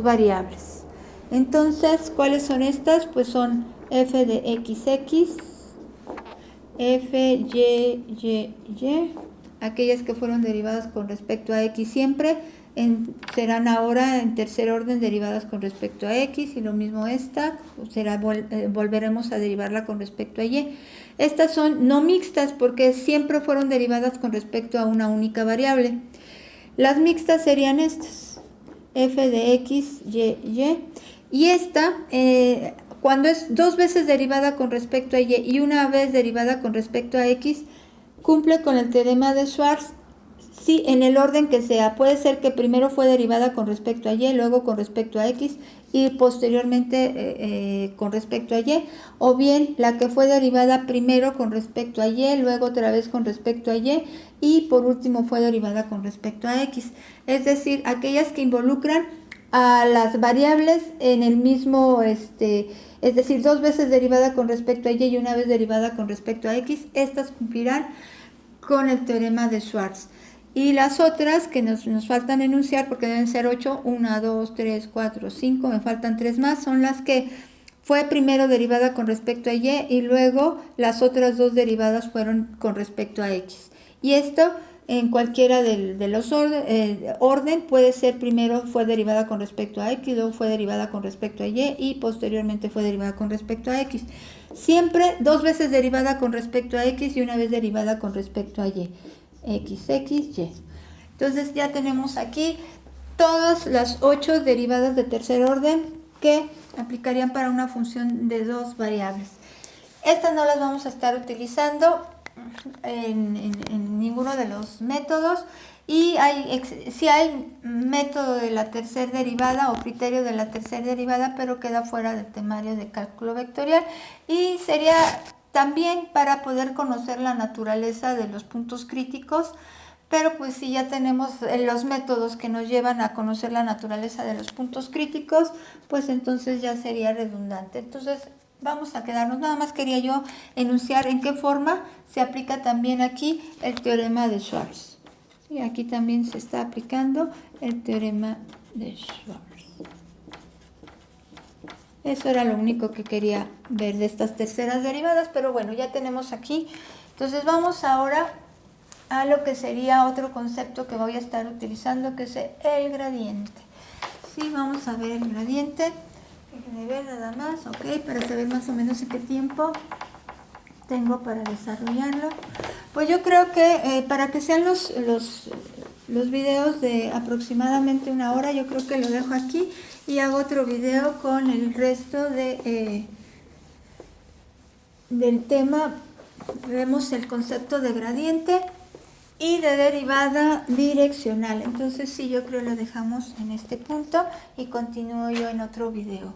variables. Entonces, ¿cuáles son estas? Pues son f de xx, f, y, aquellas que fueron derivadas con respecto a x siempre, serán ahora en tercer orden derivadas con respecto a x, y lo mismo esta, volveremos a derivarla con respecto a y. Estas son no mixtas porque siempre fueron derivadas con respecto a una única variable. Las mixtas serían estas, f de x, y esta, cuando es dos veces derivada con respecto a y una vez derivada con respecto a x, cumple con el teorema de Schwarz, sí, en el orden que sea. Puede ser que primero fue derivada con respecto a y, luego con respecto a x y posteriormente con respecto a y, o bien la que fue derivada primero con respecto a y, luego otra vez con respecto a y por último fue derivada con respecto a x. Es decir, aquellas que involucran a las variables en el mismo, es decir, dos veces derivada con respecto a y una vez derivada con respecto a x, estas cumplirán con el teorema de Schwarz. Y las otras que nos faltan enunciar, porque deben ser 8, 1, 2, 3, 4, 5, me faltan 3 más, son las que fue primero derivada con respecto a y luego las otras dos derivadas fueron con respecto a x. Y esto en cualquiera de los orden puede ser primero fue derivada con respecto a x, luego fue derivada con respecto a y posteriormente fue derivada con respecto a x. Siempre dos veces derivada con respecto a x y una vez derivada con respecto a y. X, y. Entonces ya tenemos aquí todas las 8 derivadas de tercer orden que aplicarían para una función de dos variables. Estas no las vamos a estar utilizando en ninguno de los métodos, y sí hay método de la tercera derivada o criterio de la tercera derivada, pero queda fuera del temario de cálculo vectorial, y sería también para poder conocer la naturaleza de los puntos críticos, pero pues si ya tenemos los métodos que nos llevan a conocer la naturaleza de los puntos críticos, pues entonces ya sería redundante. Entonces vamos a quedarnos, nada más quería yo enunciar en qué forma se aplica también aquí el teorema de Schwarz. Y aquí también se está aplicando el teorema de Schwarz. Eso era lo único que quería ver de estas terceras derivadas, pero bueno, ya tenemos aquí. Entonces vamos ahora a lo que sería otro concepto que voy a estar utilizando, que es el gradiente. Sí, vamos a ver el gradiente. Déjenme ver nada más, ok, para saber más o menos en qué tiempo tengo para desarrollarlo. Pues yo creo que para que sean los videos de aproximadamente una hora, yo creo que lo dejo aquí y hago otro video con el resto del tema. Vemos el concepto de gradiente y de derivada direccional. Entonces sí, yo creo que lo dejamos en este punto y continúo yo en otro video.